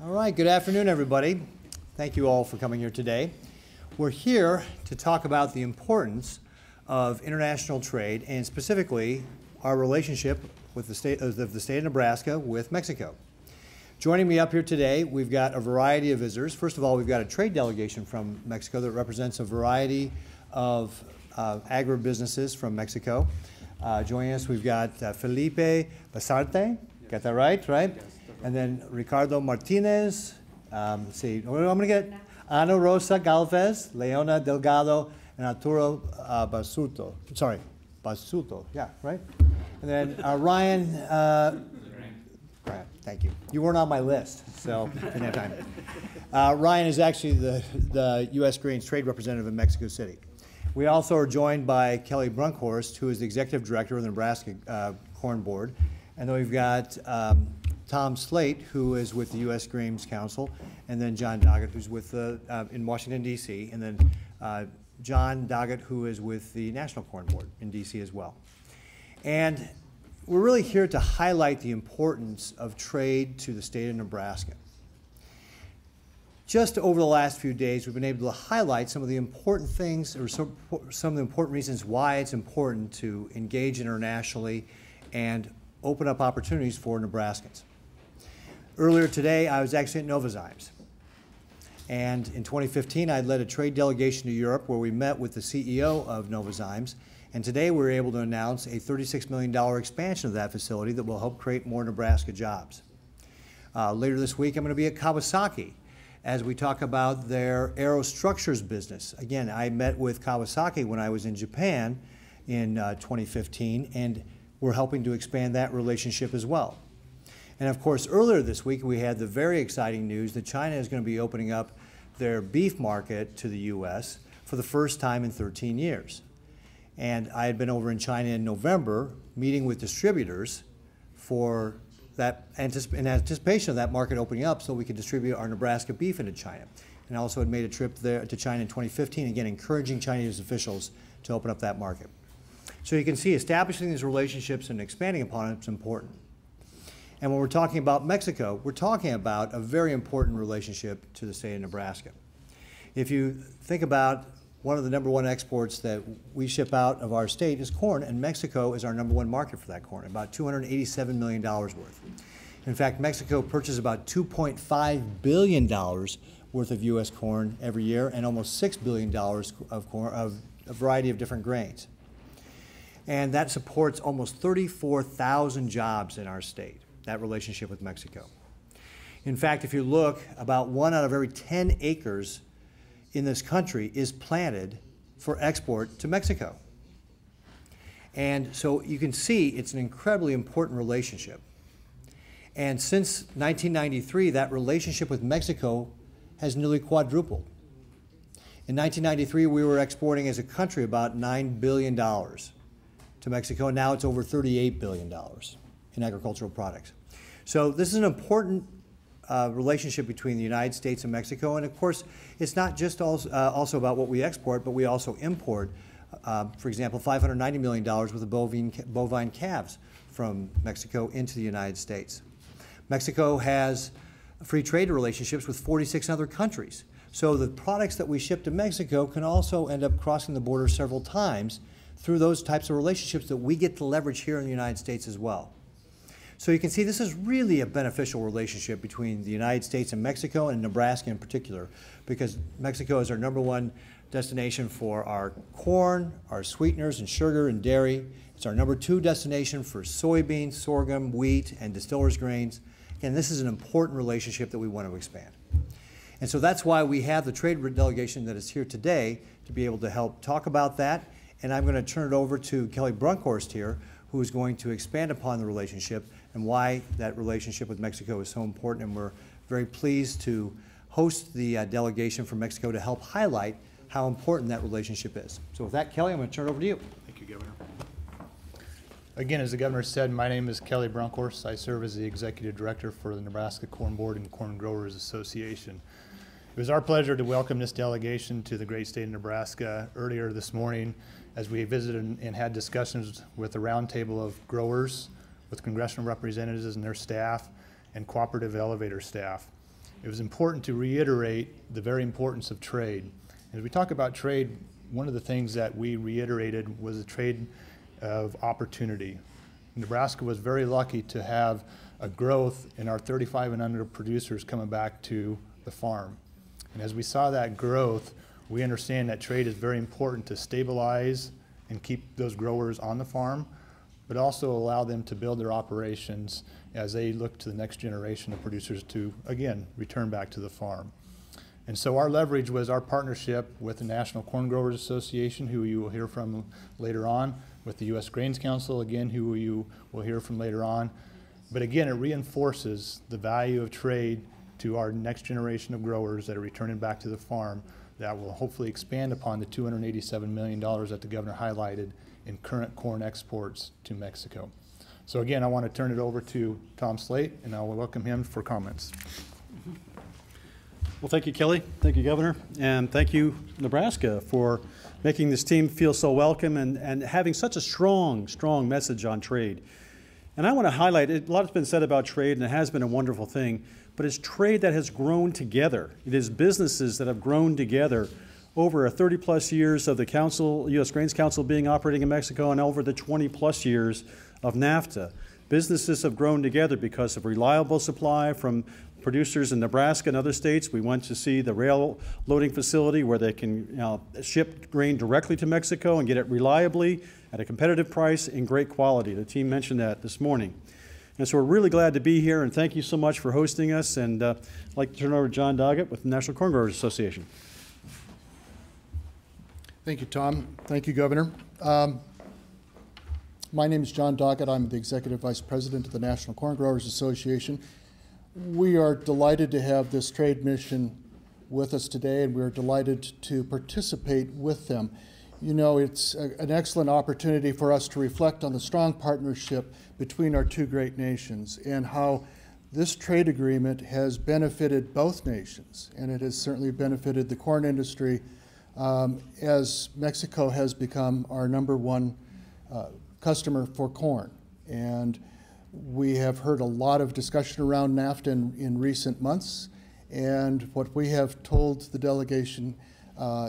All right, good afternoon, everybody. Thank you all for coming here today. We're here to talk about the importance of international trade and specifically our relationship with the state of Nebraska with Mexico. Joining me up here today, we've got a variety of visitors. First of all, we've got a trade delegation from Mexico that represents a variety of agribusinesses from Mexico. Joining us, we've got Felipe Basarte, got that right? And then Ricardo Martinez, let's see, I'm going to get Ana Rosa Galvez, Leona Delgado, and Arturo Basuto, yeah, right? And then Ryan, thank you. You weren't on my list, so didn't have time. Ryan is actually the U.S. Grains Trade Representative in Mexico City. We also are joined by Kelly Brunkhorst, who is the Executive Director of the Nebraska Corn Board. And then we've got Tom Slate, who is with the U.S. Grains Council, and then John Doggett, who's with in Washington, D.C., and then John Doggett, who is with the National Corn Board in D.C. as well. And we're really here to highlight the importance of trade to the state of Nebraska. Just over the last few days, we've been able to highlight some of the important things, or some of the important reasons why it's important to engage internationally and open up opportunities for Nebraskans. Earlier today, I was actually at Novozymes. And in 2015, I led a trade delegation to Europe where we met with the CEO of Novozymes. And today, we were able to announce a $36 million expansion of that facility that will help create more Nebraska jobs. Later this week, I'm going to be at Kawasaki as we talk about their aerostructures business. Again, I met with Kawasaki when I was in Japan in 2015, and we're helping to expand that relationship as well. And of course, earlier this week, we had the very exciting news that China is going to be opening up their beef market to the U.S. for the first time in 13 years. And I had been over in China in November meeting with distributors for that, in anticipation of that market opening up so we could distribute our Nebraska beef into China. And also had made a trip there to China in 2015, again, encouraging Chinese officials to open up that market. So you can see establishing these relationships and expanding upon it is important. And when we're talking about Mexico, we're talking about a very important relationship to the state of Nebraska. If you think about one of the #1 exports that we ship out of our state is corn, and Mexico is our #1 market for that corn, about $287 million worth. In fact, Mexico purchases about $2.5 billion worth of U.S. corn every year and almost $6 billion of corn of a variety of different grains. And that supports almost 34,000 jobs in our state, that relationship with Mexico. In fact, if you look, about 1 out of every 10 acres in this country is planted for export to Mexico. And so you can see it's an incredibly important relationship. And since 1993, that relationship with Mexico has nearly quadrupled. In 1993, we were exporting as a country about $9 billion to Mexico, and now it's over $38 billion in agricultural products. So this is an important relationship between the United States and Mexico, and of course, it's not just also about what we export, but we also import, for example, $590 million worth of bovine calves from Mexico into the United States. Mexico has free trade relationships with 46 other countries. So the products that we ship to Mexico can also end up crossing the border several times through those types of relationships that we get to leverage here in the United States as well. So you can see this is really a beneficial relationship between the United States and Mexico, and Nebraska in particular, because Mexico is our #1 destination for our corn, our sweeteners and sugar and dairy. It's our #2 destination for soybeans, sorghum, wheat, and distillers grains. And this is an important relationship that we want to expand. And so that's why we have the trade delegation that is here today to be able to help talk about that. And I'm going to turn it over to Kelly Brunkhorst here, who is going to expand upon the relationship and why that relationship with Mexico is so important. And we're very pleased to host the delegation from Mexico to help highlight how important that relationship is. So with that, Kelly, I'm going to turn it over to you. Thank you, Governor. Again, as the Governor said, my name is Kelly Brunkhorst. I serve as the Executive Director for the Nebraska Corn Board and Corn Growers Association. It was our pleasure to welcome this delegation to the great state of Nebraska earlier this morning as we visited and had discussions with a roundtable of growers, with congressional representatives and their staff, and cooperative elevator staff. it was important to reiterate the very importance of trade. As we talk about trade, one of the things that we reiterated was the trade of opportunity. Nebraska was very lucky to have a growth in our 35 and under producers coming back to the farm. And as we saw that growth, we understand that trade is very important to stabilize and keep those growers on the farm, but also allow them to build their operations as they look to the next generation of producers to, again, return back to the farm. And so our leverage was our partnership with the National Corn Growers Association, who you will hear from later on, with the U.S. Grains Council, again, who you will hear from later on. But again, it reinforces the value of trade to our next generation of growers that are returning back to the farm, that will hopefully expand upon the $287 million that the governor highlighted in current corn exports to Mexico. So again, I want to turn it over to Tom Slate, and I will welcome him for comments. Well, thank you, Kelly. Thank you, Governor. And thank you, Nebraska, for making this team feel so welcome and having such a strong message on trade. And I want to highlight, a lot has been said about trade, and it has been a wonderful thing, but it's trade that has grown together. It is businesses that have grown together over 30-plus years of the Council, U.S. Grains Council being operating in Mexico, and over the 20-plus years of NAFTA. Businesses have grown together because of reliable supply from producers in Nebraska and other states. We went to see the rail loading facility where they can ship grain directly to Mexico and get it reliably at a competitive price in great quality. The team mentioned that this morning. And so we're really glad to be here, and thank you so much for hosting us. And I'd like to turn over to John Doggett with the National Corn Growers Association. Thank you, Tom. Thank you, Governor. My name is John Doggett. I'm the Executive Vice President of the National Corn Growers Association. We are delighted to have this trade mission with us today, and we're delighted to participate with them. You know, it's an excellent opportunity for us to reflect on the strong partnership between our two great nations and how this trade agreement has benefited both nations, and it has certainly benefited the corn industry as Mexico has become our #1 customer for corn. And we have heard a lot of discussion around NAFTA in recent months, and what we have told the delegation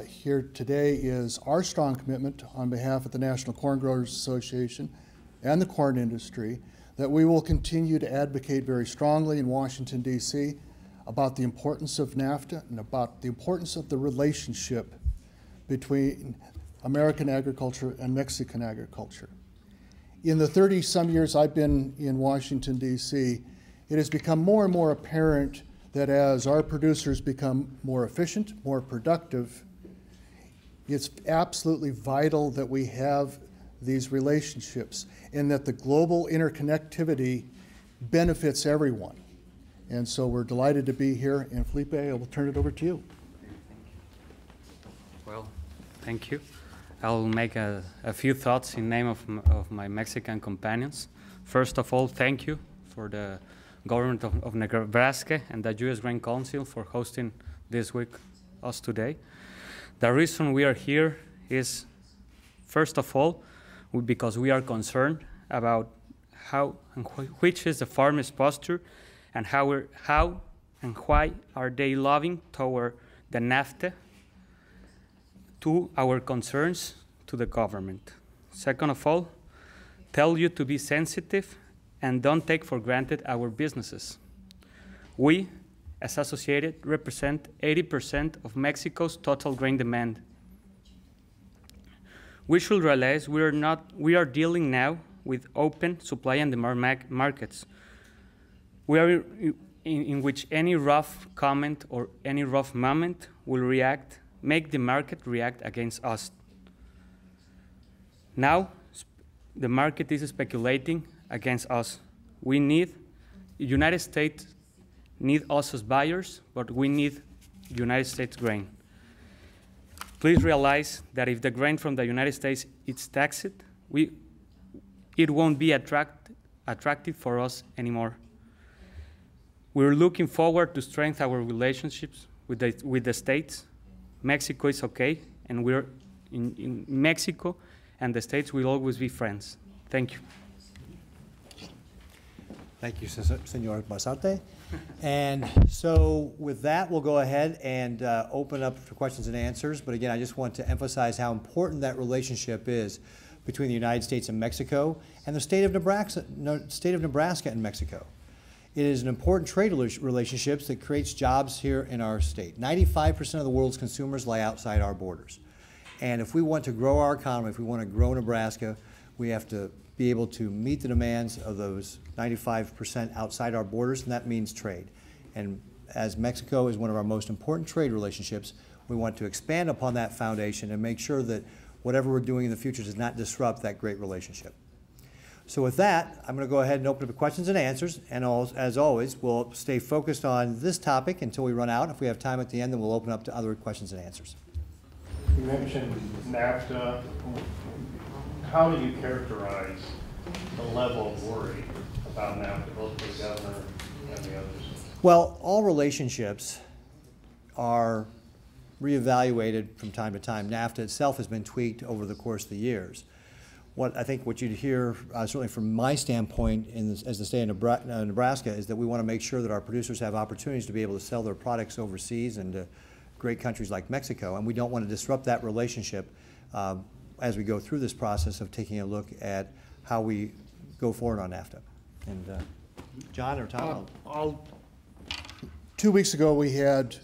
here today is our strong commitment on behalf of the National Corn Growers Association and the corn industry that we will continue to advocate very strongly in Washington, D.C. about the importance of NAFTA and about the importance of the relationship between American agriculture and Mexican agriculture. In the 30-some years I've been in Washington, D.C., it has become more and more apparent that as our producers become more efficient, more productive, it's absolutely vital that we have these relationships and that the global interconnectivity benefits everyone. And so we're delighted to be here. And Felipe, I will turn it over to you. Well, thank you. I'll make a few thoughts in name of my Mexican companions. First of all, thank you for the government of Nebraska and the U.S. Grain Council for hosting this week us today. The reason we are here is, first of all, because we are concerned about how and which is the farmers' posture and how and why are they lobbying toward the NAFTA to our concerns to the government. Second of all, tell you to be sensitive and don't take for granted our businesses. We, as Associated, represent 80% of Mexico's total grain demand. We should realize we are dealing now with open supply and demand markets. We are in which any rough comment or any rough moment will make the market react against us. Now, the market is speculating against us. United States need us as buyers, but we need United States grain. Please realize that if the grain from the United States is taxed, it won't be attractive for us anymore. We're looking forward to strengthen our relationships with the states. Mexico is okay, and we're in Mexico, and the states will always be friends. Thank you. Thank you, Senor Basarte. And so with that, we'll go ahead and open up for questions and answers. But again, I just want to emphasize how important that relationship is between the United States and Mexico and the state of Nebraska and Mexico. It is an important trade relationship that creates jobs here in our state. 95% of the world's consumers lie outside our borders. And if we want to grow our economy, if we want to grow Nebraska, we have to be able to meet the demands of those 95% outside our borders, and that means trade. And as Mexico is one of our most important trade relationships, we want to expand upon that foundation and make sure that whatever we're doing in the future does not disrupt that great relationship. So with that, I'm going to go ahead and open up the questions and answers, and as always, we'll stay focused on this topic until we run out. If we have time at the end, then we'll open up to other questions and answers. You mentioned NAFTA. How do you characterize the level of worry about NAFTA, both for the governor and the others? Well, all relationships are reevaluated from time to time. NAFTA itself has been tweaked over the course of the years. I think what you'd hear, certainly from my standpoint as the state of Nebraska, is that we want to make sure that our producers have opportunities to be able to sell their products overseas and to great countries like Mexico, and we don't want to disrupt that relationship as we go through this process of taking a look at how we go forward on NAFTA. And John or Tom? 2 weeks ago, we had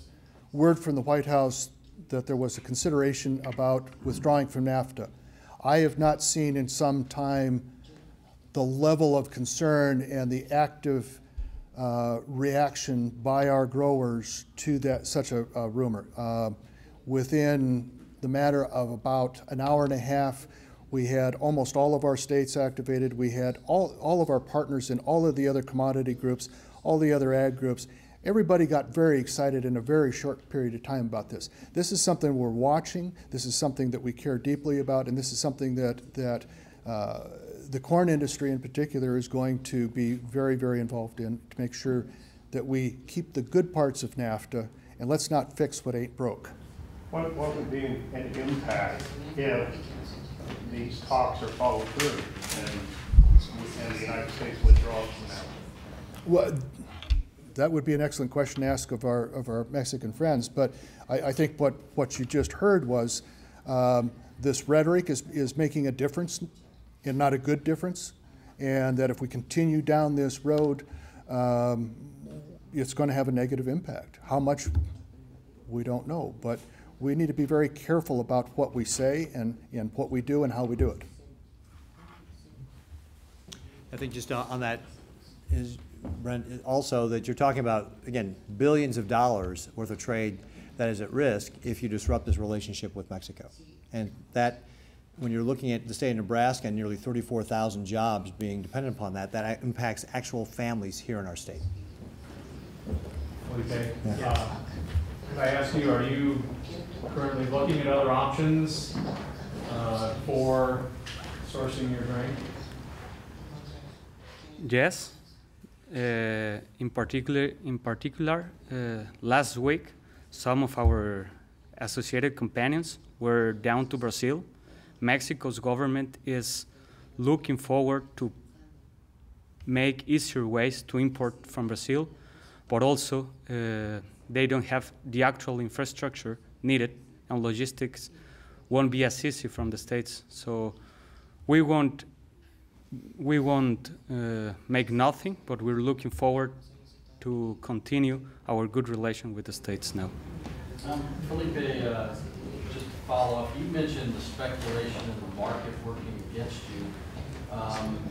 word from the White House that there was a consideration about withdrawing from NAFTA. I have not seen in some time the level of concern and the active reaction by our growers to such a rumor. Within the matter of about an hour and a half, we had almost all of our states activated. We had all of our partners in all of the other commodity groups, all the other ag groups. Everybody got very excited in a very short period of time about this. This is something we're watching. This is something that we care deeply about, and this is something that the corn industry in particular is going to be very, very involved in to make sure that we keep the good parts of NAFTA, and let's not fix what ain't broke. What would be an impact if these talks are followed through and the United States withdraws from NAFTA? Well, that would be an excellent question to ask of our Mexican friends, but I think what you just heard was this rhetoric is making a difference and not a good difference, and that if we continue down this road, it's going to have a negative impact. How much, we don't know, but we need to be very careful about what we say and what we do and how we do it. I think just on that is, Brent, also that you're talking about, again, billions of dollars worth of trade that is at risk if you disrupt this relationship with Mexico. And that, when you're looking at the state of Nebraska and nearly 34,000 jobs being dependent upon that, that impacts actual families here in our state. Okay. Could I ask you, are you currently looking at other options for sourcing your grain? Yes. In particular, last week, some of our associated companions were down to Brazil. Mexico's government is looking forward to make easier ways to import from Brazil, but also they don't have the actual infrastructure needed, and logistics won't be as easy from the States. So we won't make nothing, but we're looking forward to continue our good relation with the States now. Felipe, just to follow up, you mentioned the speculation in the market working against you.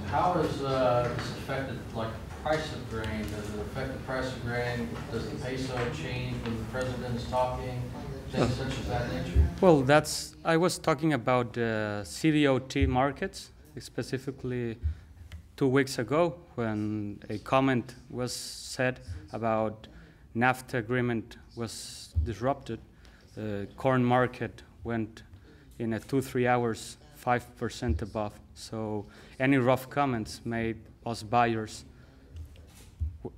How has this affected, like, the price of grain? Does it affect the price of grain? Does the peso change when the president is talking? Things such as that nature? Well, I was talking about the CDOT markets, specifically 2 weeks ago when a comment was said about NAFTA agreement was disrupted. The corn market went in a 2-3 hours 5% above. So any rough comments made us buyers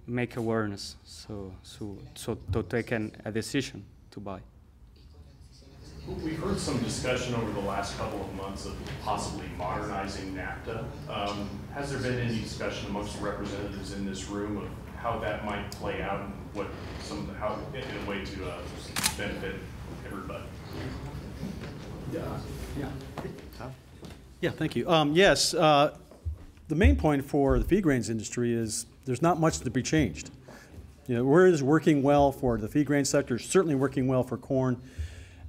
make awareness, so to take a decision to buy. We've heard some discussion over the last couple of months of possibly modernizing NAFTA. Has there been any discussion amongst the representatives in this room of how that might play out and how in a way to benefit everybody? Yeah, thank you. Yes, the main point for the feed grains industry is there's not much to be changed. You know, where it is working well for the feed grain sector, certainly working well for corn.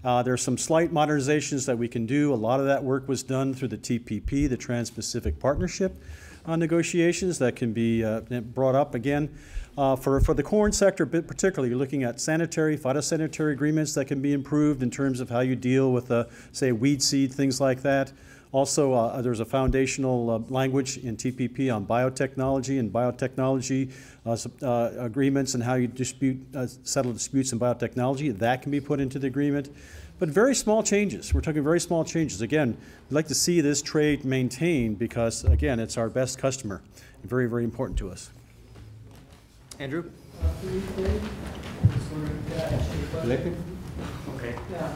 There are some slight modernizations that we can do. A lot of that work was done through the TPP, the Trans-Pacific Partnership negotiations that can be brought up again. For the corn sector, particularly, you're looking at sanitary, phytosanitary agreements that can be improved in terms of how you deal with, say, weed seed, things like that. Also, there's a foundational language in TPP on biotechnology and biotechnology agreements and how you settle disputes in biotechnology. That can be put into the agreement. But very small changes. We're talking very small changes. Again, we'd like to see this trade maintained because, again, it's our best customer. Very, very important to us. Andrew? Okay. Now,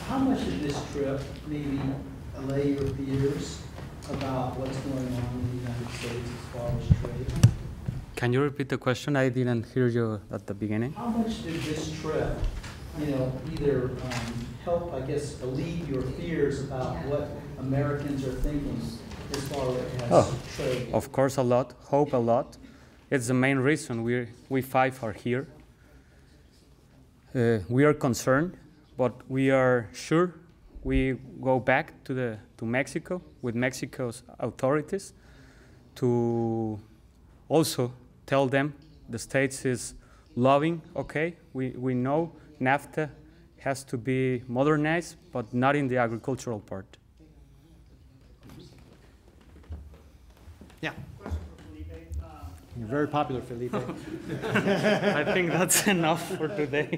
how much of this trip maybe allay your fears about what's going on in the United States as far as trade? Can you repeat the question? I didn't hear you at the beginning. How much did this trip, either help, I guess, alleviate your fears about what Americans are thinking as far as trade? Of course, a lot. Hope a lot. It's the main reason we five are here. We are concerned, but we are sure we go back to Mexico with Mexico's authorities to also tell them the States is loving, okay, we know NAFTA has to be modernized, but not in the agricultural part. Yeah. You're very popular, Felipe. I think that's enough for today.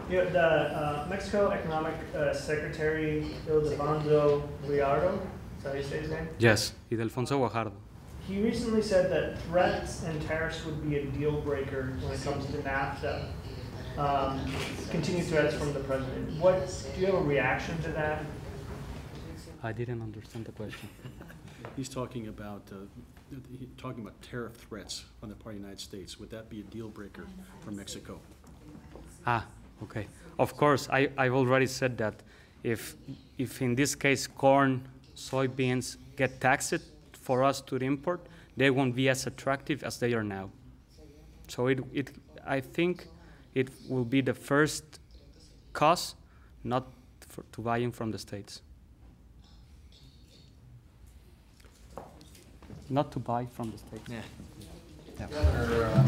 The Mexico Economic Secretary Ildefonso Guajardo, is that how you say his name? Yes, Ildefonso Guajardo. He recently said that threats and tariffs would be a deal breaker when it comes to NAFTA. Continued threats from the president. Do you have a reaction to that? I didn't understand the question. He's talking about tariff threats on the part of the United States. Would that be a deal breaker for Mexico? Okay. Of course, I've already said that if in this case corn, soybeans get taxed for us to import, they won't be as attractive as they are now. So I think it will be the first cause not to buying from the States. Not to buy from the States. Yeah. Governor,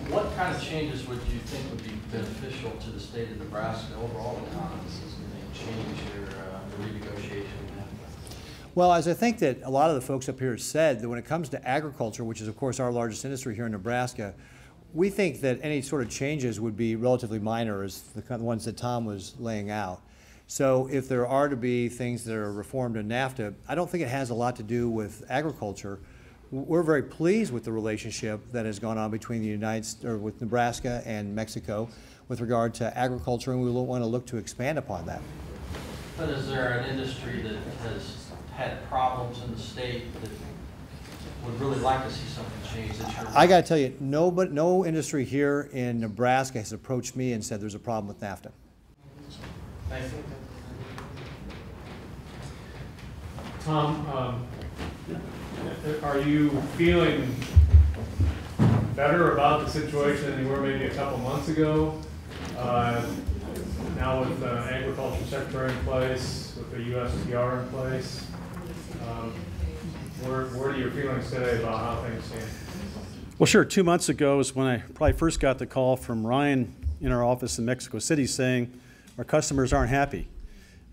what kind of changes would you think would be beneficial to the state of Nebraska overall economy? Change your renegotiation? Well, as I think that a lot of the folks up here have said, that when it comes to agriculture, which is of course our largest industry here in Nebraska, we think that any sort of changes would be relatively minor, as the kind of ones that Tom was laying out. So if there are to be things that are reformed in NAFTA, I don't think it has a lot to do with agriculture. We're very pleased with the relationship that has gone on between with Nebraska and Mexico with regard to agriculture, and we want to look to expand upon that. But is there an industry that has had problems in the state that would really like to see something change? I got to tell you, no industry here in Nebraska has approached me and said there's a problem with NAFTA. Thank you. Tom, are you feeling better about the situation than you were maybe a couple months ago? Now with the Agriculture Secretary in place, with the USTR in place, what are your feelings today about how things stand? Well, sure. 2 months ago is when I probably first got the call from Ryan in our office in Mexico City saying our customers aren't happy.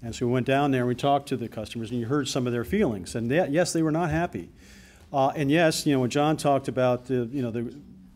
And so we went down there and we talked to the customers and you heard some of their feelings. And yes, they were not happy. And yes, when John talked about 2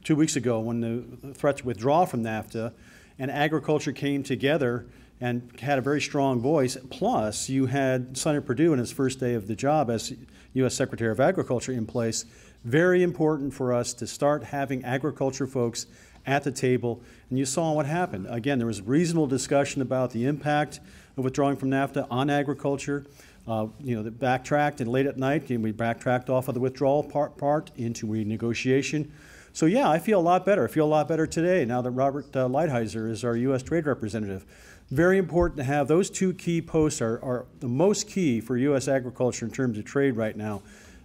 weeks ago when the threat to withdraw from NAFTA and agriculture came together and had a very strong voice, plus you had Senator Perdue in his first day of the job as U.S. Secretary of Agriculture in place, very important for us to start having agriculture folks at the table, and you saw what happened. Again, there was reasonable discussion about the impact of withdrawing from NAFTA on agriculture. That backtracked, and late at night, and we backtracked off of the withdrawal part into renegotiation. So yeah, I feel a lot better. I feel a lot better today now that Robert Lighthizer is our U.S. trade representative. Very important to have those two key posts are the most key for U.S. agriculture in terms of trade right now.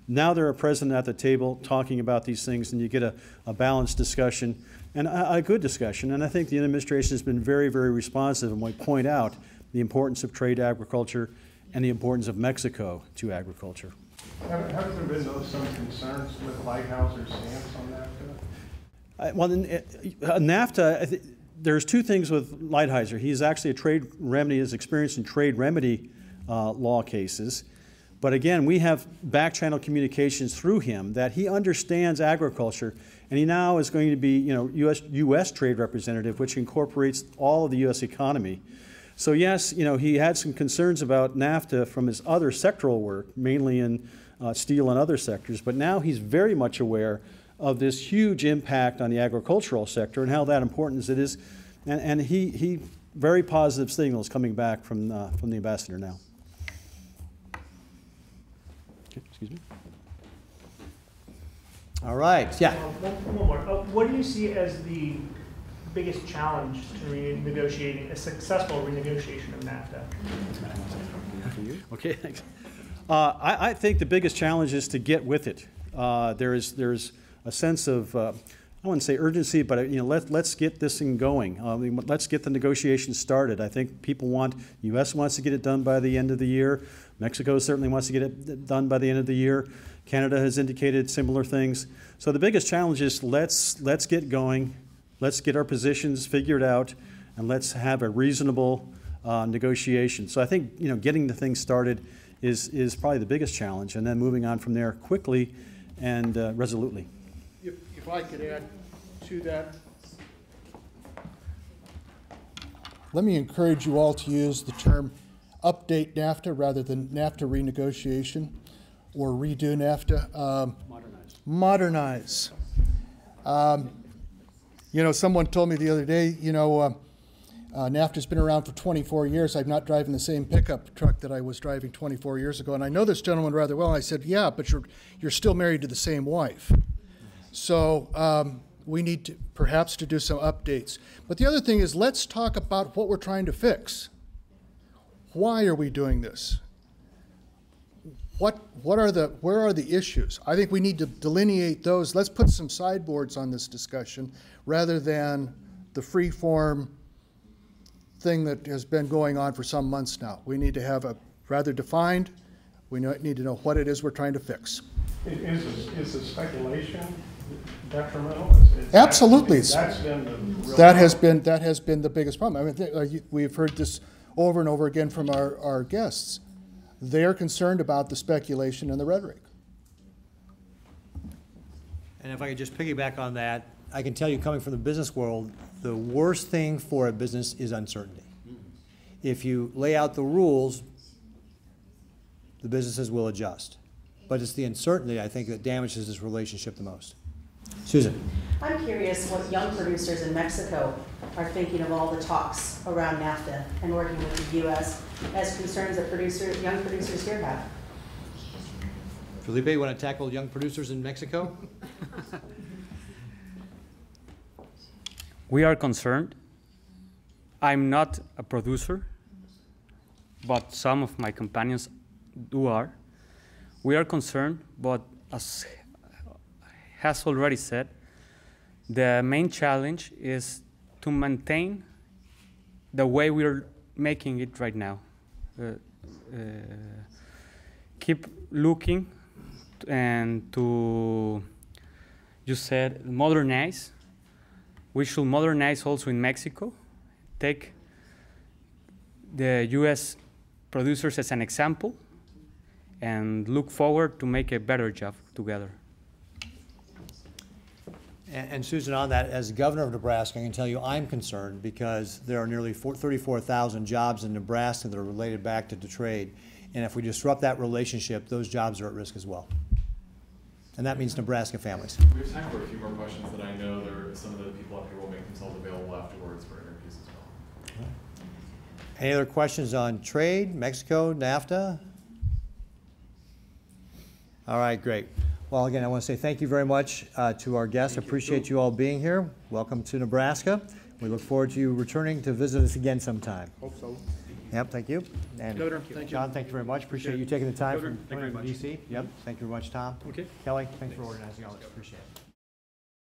Now they're present at the table talking about these things, and you get a balanced discussion and a good discussion. And I think the administration has been very, very responsive and might point out the importance of trade to agriculture and the importance of Mexico to agriculture. Have there been some concerns with Lighthouser's stance on NAFTA? NAFTA, there's two things with Lighthizer. He's actually a trade remedy, is experienced in trade remedy law cases. But again, we have back-channel communications through him that he understands agriculture, and he now is going to be, U.S. trade representative, which incorporates all of the U.S. economy. So yes, he had some concerns about NAFTA from his other sectoral work, mainly in steel and other sectors, but now he's very much aware of this huge impact on the agricultural sector and how that important it is, and he very positive signals coming back from the ambassador now. Okay, excuse me. All right, yeah. One more. What do you see as the biggest challenge to renegotiating a successful renegotiation of NAFTA? Okay, thanks. I think the biggest challenge is to get with it. There's a sense of I wouldn't say urgency, but let's get this thing going. Let's get the negotiations started. I think people U.S. wants to get it done by the end of the year. Mexico certainly wants to get it done by the end of the year. Canada has indicated similar things. So the biggest challenge is let's get going. Let's get our positions figured out, and let's have a reasonable negotiation. So I think getting the thing started is probably the biggest challenge, and then moving on from there quickly and resolutely. If I could add to that, let me encourage you all to use the term update NAFTA rather than NAFTA renegotiation or redo NAFTA. Modernize. Someone told me the other day, NAFTA's been around for 24 years. I'm not driving the same pickup truck that I was driving 24 years ago. And I know this gentleman rather well. And I said, yeah, but you're still married to the same wife. So we need perhaps to do some updates. But the other thing is, let's talk about what we're trying to fix. Why are we doing this? Where are the issues? I think we need to delineate those. Let's put some sideboards on this discussion rather than the free-form thing that has been going on for some months now. We need to have a rather defined, we need to know what it is we're trying to fix. Is the speculation detrimental? Absolutely. That's been the real that has been the biggest problem. I mean, we've heard this over and over again from our guests. They're concerned about the speculation and the rhetoric. And if I could just piggyback on that, I can tell you, coming from the business world, the worst thing for a business is uncertainty. If you lay out the rules, the businesses will adjust. But it's the uncertainty, I think, that damages this relationship the most. Susan. I'm curious what young producers in Mexico are thinking of all the talks around NAFTA and working with the U.S. as concerns that young producers here have. Felipe, you want to tackle young producers in Mexico? We are concerned. I'm not a producer, but some of my companions are. We are concerned, but as has already said, the main challenge is to maintain the way we're making it right now. Keep looking and to, you said, modernize. We should modernize also in Mexico. Take the U.S. producers as an example and look forward to make a better job together. And Susan, on that, as governor of Nebraska, I can tell you I'm concerned because there are nearly 34,000 jobs in Nebraska that are related back to the trade. And if we disrupt that relationship, those jobs are at risk as well. and that means Nebraska families. We have time for a few more questions that I know some of the people up here will make themselves available afterwards for interviews as well. Any other questions on trade, Mexico, NAFTA? All right, great. Well, again, I want to say thank you very much to our guests. Appreciate you all being here. Welcome to Nebraska. We look forward to you returning to visit us again sometime. Hope so. Yep, thank you. And Governor, thank you. John, thank you very much. Appreciate you taking the time Governor, from thank you coming very to DC. Yep, thank you very much, Tom. Okay. Kelly, thanks for organizing all this. Appreciate it.